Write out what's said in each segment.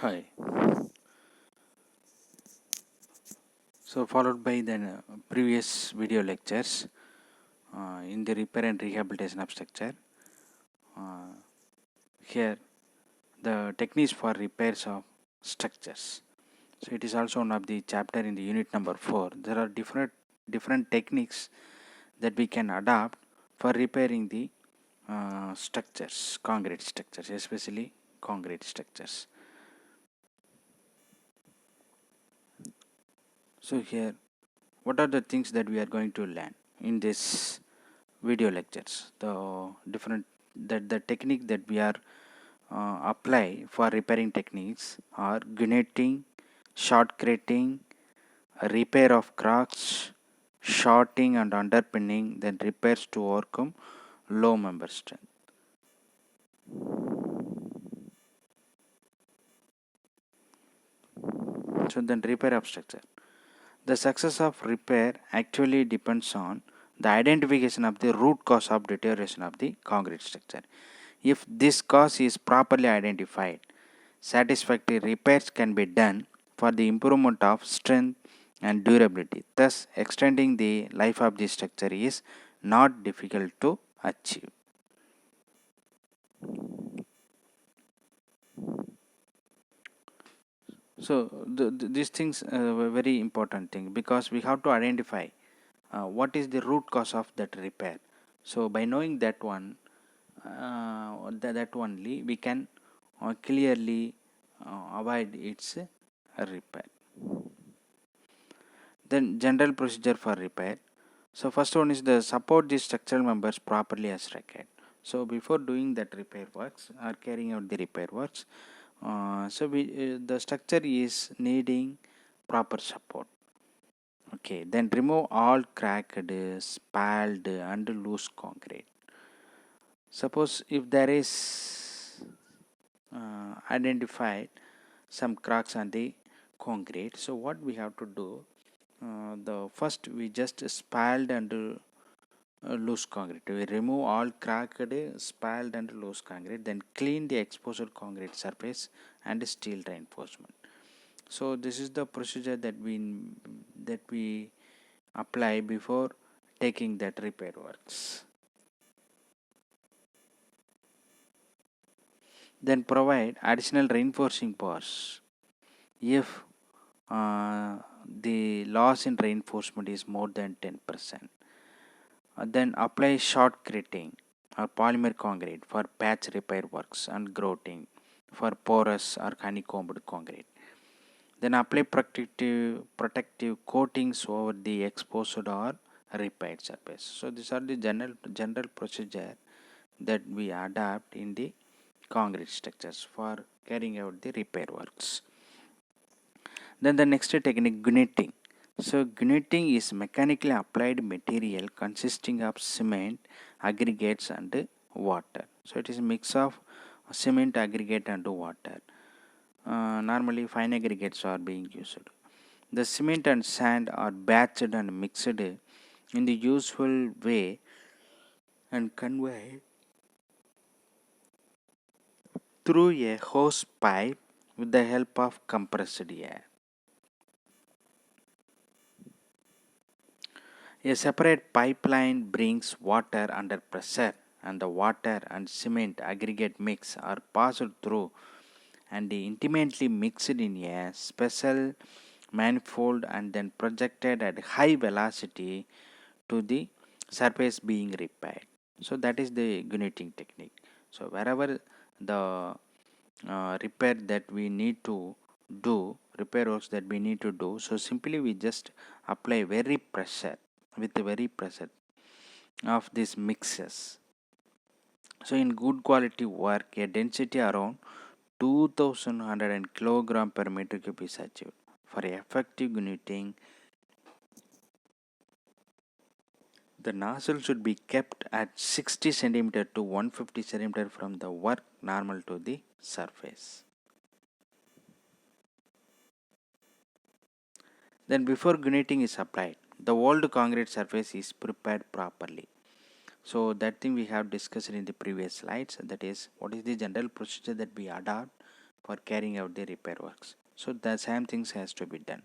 Hi. So, followed by the previous video lectures in the repair and rehabilitation of structure. Uh, Here, the techniques for repairs of structures. So, it is also one of the chapter in the unit number 4. There are different techniques that we can adopt for repairing the structures, concrete structures, especially concrete structures. So, here, what are the things that we are going to learn in this video lectures? The technique that we are apply for repairing techniques are gunneting, shotcreting, repair of cracks, shorting and underpinning, then repairs to overcome low member strength. So then repair of structure. The success of repair actually depends on the identification of the root cause of deterioration of the concrete structure. If this cause is properly identified, satisfactory repairs can be done for the improvement of strength and durability. Thus, extending the life of the structure is not difficult to achieve. So, these things are very important thing because we have to identify what is the root cause of that repair. So, by knowing that one, that only we can clearly avoid its repair. Then general procedure for repair. So first one is the support the structural members properly as required. So before doing that repair works or carrying out the repair works, the structure is needing proper support. Okay, then remove all cracked, spalled and loose concrete. Suppose if there is identified some cracks on the concrete, so what we have to do, the first we just spalled and loose concrete. We remove all cracked, spalled and loose concrete, then clean the exposed concrete surface and steel reinforcement. So this is the procedure that we apply before taking that repair works. Then provide additional reinforcing bars if the loss in reinforcement is more than 10%. Then apply shotcreting or polymer concrete for patch repair works and grouting for porous or honeycombed concrete. Then apply protective coatings over the exposed or repaired surface. So these are the general procedure that we adapt in the concrete structures for carrying out the repair works. Then the next technique, gunneting. So gunneting is mechanically applied material consisting of cement, aggregates and water. So it is a mix of cement, aggregate and water. Normally fine aggregates are being used. The cement and sand are batched and mixed in the usual way and conveyed through a hose pipe with the help of compressed air. A separate pipeline brings water under pressure, and the water and cement aggregate mix are passed through and intimately mixed in a special manifold and then projected at high velocity to the surface being repaired. So that is the gunneting technique. So wherever the repair that we need to do, repair works that we need to do, so simply we just apply very pressure with the very pressure of these mixes. So in good quality work, a density around 2100 kilogram per meter cube is achieved. For effective gunneting, the nozzle should be kept at 60 cm to 150 cm from the work normal to the surface. Then before gunneting is applied, the old concrete surface is prepared properly. So that thing we have discussed in the previous slides, that is what is the general procedure that we adopt for carrying out the repair works. So the same things has to be done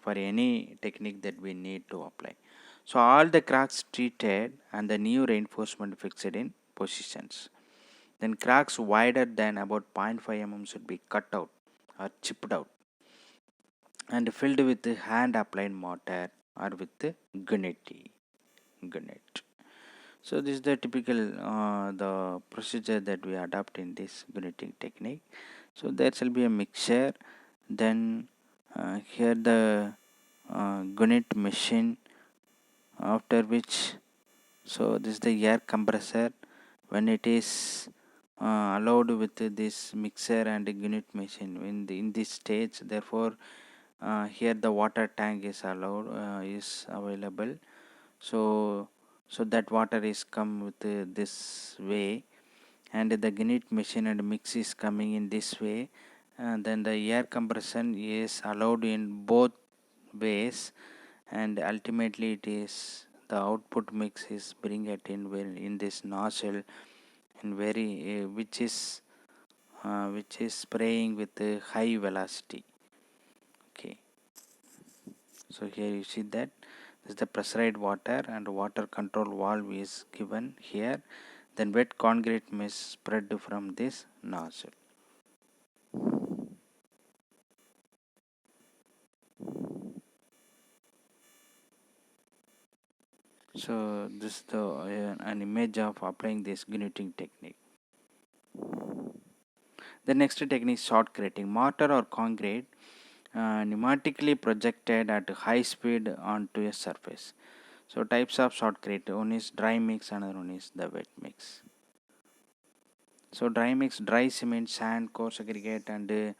for any technique that we need to apply. So all the cracks treated and the new reinforcement fixed in positions. Then cracks wider than about 0.5 mm should be cut out or chipped out and filled with the hand applied mortar or with the gunite. So this is the typical the procedure that we adopt in this guniting technique. So there shall be a mixture. Then here the gunite machine, after which, so this is the air compressor. When it is allowed with this mixer and gunite machine in this stage, therefore here the water tank is allowed, is available. So that water is come with this way, and the gunite machine and mix is coming in this way, and then the air compression is allowed in both ways, and ultimately it is the output mix is bring it in this nozzle and very which is spraying with a high velocity. Okay, so here you see that this is the pressurized water and water control valve is given here, then wet concrete mist spread from this nozzle. So this is the an image of applying this gnuting technique. The next technique is shotcreting. Mortar or concrete pneumatically projected at high speed onto a surface. So types of shotcrete, one is dry mix, another one is the wet mix. So dry mix, dry cement, sand, coarse aggregate and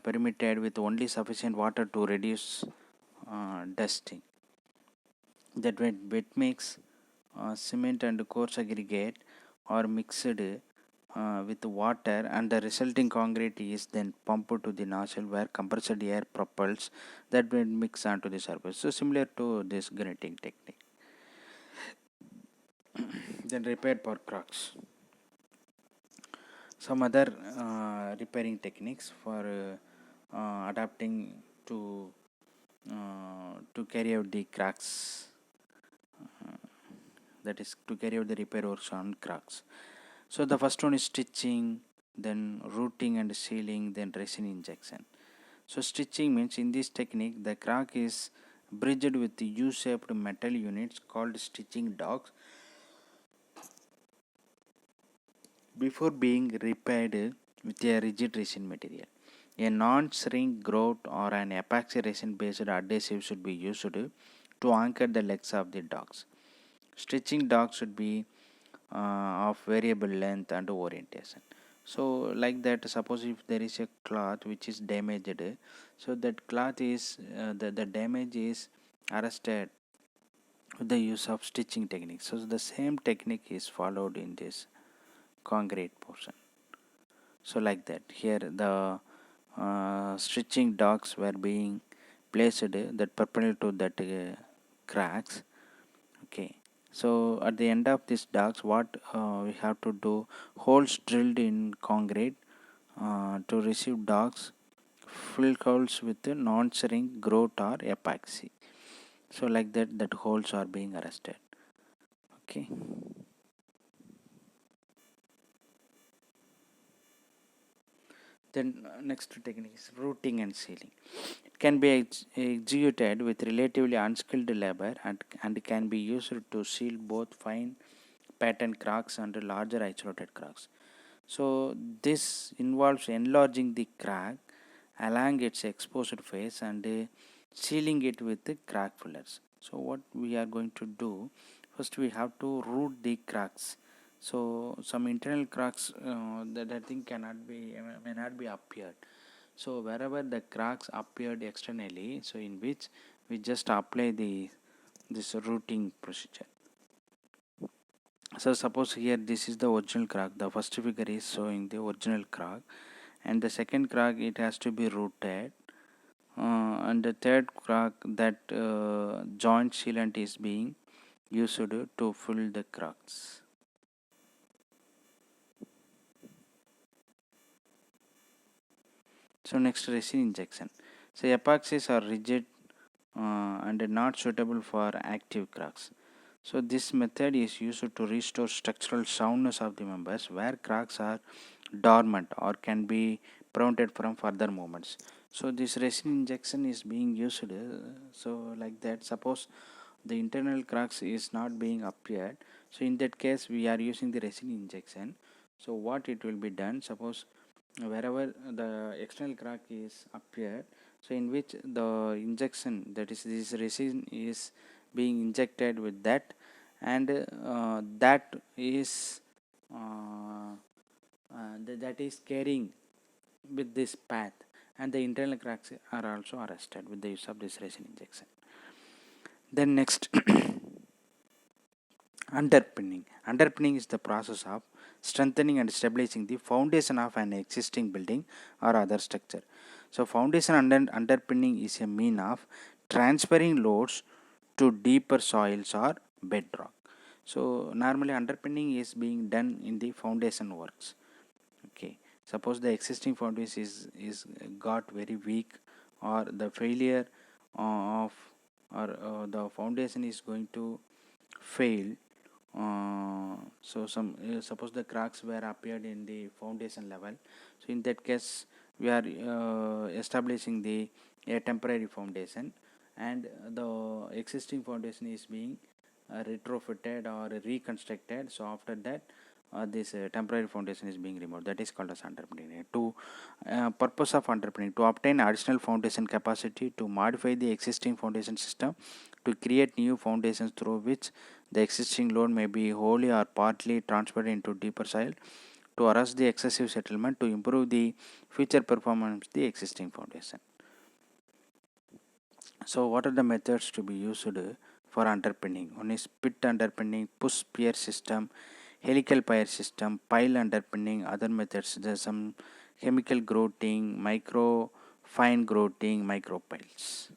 permitted with only sufficient water to reduce dusting. That wet mix, cement and coarse aggregate are mixed with water, and the resulting concrete is then pumped to the nozzle where compressed air propels that wet mix onto the surface. So similar to this grinding technique. Then repair for cracks. Some other repairing techniques for adapting to carry out the cracks, that is to carry out the repair works on cracks. So the first one is stitching, then routing and sealing, then resin injection. So stitching means in this technique the crack is bridged with the U-shaped metal units called stitching dogs before being repaired with a rigid resin material. A non-shrink grout or an epoxy resin based adhesive should be used to anchor the legs of the dogs. Stitching dogs should be of variable length and orientation. So like that, suppose if there is a cloth which is damaged, so that cloth is the damage is arrested with the use of stitching technique. So the same technique is followed in this concrete portion. So like that, here the stitching dogs were being placed that perpendicular to that cracks. Okay, so at the end of this dogs, what we have to do, holes drilled in concrete to receive dogs, fill holes with non-shrink grout or epoxy. So like that holes are being arrested. Okay. Then next technique is routing and sealing. It can be executed with relatively unskilled labor and can be used to seal both fine pattern cracks and larger isolated cracks. So this involves enlarging the crack along its exposed face and sealing it with the crack fillers. So what we are going to do, first we have to root the cracks. So some internal cracks that I think cannot be may not be appeared. So wherever the cracks appeared externally, so in which we just apply this routing procedure. So suppose here this is the original crack, the first figure is showing the original crack, and the second crack it has to be routed, and the third crack that joint sealant is being used to fill the cracks. So next, resin injection. So epoxies are rigid and not suitable for active cracks. So this method is used to restore structural soundness of the members where cracks are dormant or can be prevented from further movements. So this resin injection is being used so like that, suppose the internal cracks is not being appeared, so in that case we are using the resin injection. So what it will be done, suppose wherever the external crack is appeared, so in which the injection, that is this resin is being injected with that, and that is that is carrying with this path, and the internal cracks are also arrested with the use of this resin injection. Then next, underpinning. Underpinning is the process of strengthening and stabilizing the foundation of an existing building or other structure. So foundation underpinning is a mean of transferring loads to deeper soils or bedrock. So normally underpinning is being done in the foundation works. Okay, suppose the existing foundation is got very weak, or the failure of, or the foundation is going to fail. So some suppose the cracks were appeared in the foundation level, so in that case we are establishing the a temporary foundation, and the existing foundation is being retrofitted or reconstructed. So after that this temporary foundation is being removed, that is called as underpinning. To purpose of underpinning, to obtain additional foundation capacity, to modify the existing foundation system, to create new foundations through which the existing load may be wholly or partly transferred into deeper soil, to arrest the excessive settlement, to improve the future performance of the existing foundation. So what are the methods to be used for underpinning? One is pit underpinning, push pier system, helical pier system, pile underpinning. Other methods, there's some chemical grouting, micro fine grouting, micro piles.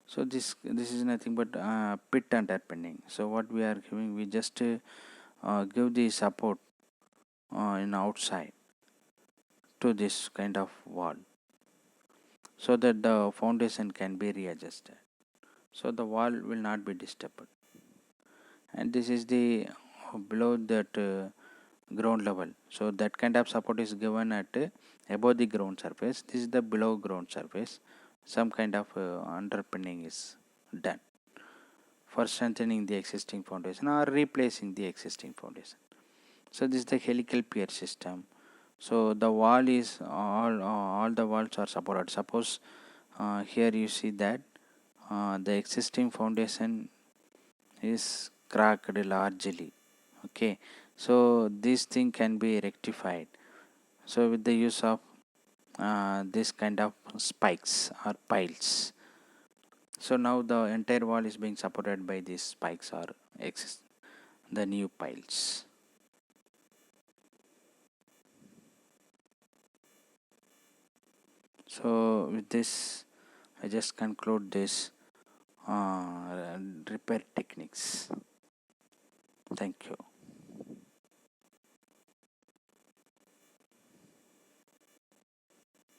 So this is nothing but pit underpinning. So what we are giving, we just give the support in outside to this kind of wall, so that the foundation can be readjusted, so the wall will not be disturbed. And this is the below that ground level, so that kind of support is given at above the ground surface. This is the below ground surface. Some kind of underpinning is done for strengthening the existing foundation or replacing the existing foundation. So this is the helical pier system. So the wall is all the walls are supported. Suppose here you see that the existing foundation is cracked largely. Okay, so this thing can be rectified, so with the use of this kind of spikes or piles. So now the entire wall is being supported by these spikes or the new piles. So with this I just conclude this repair techniques. Thank you.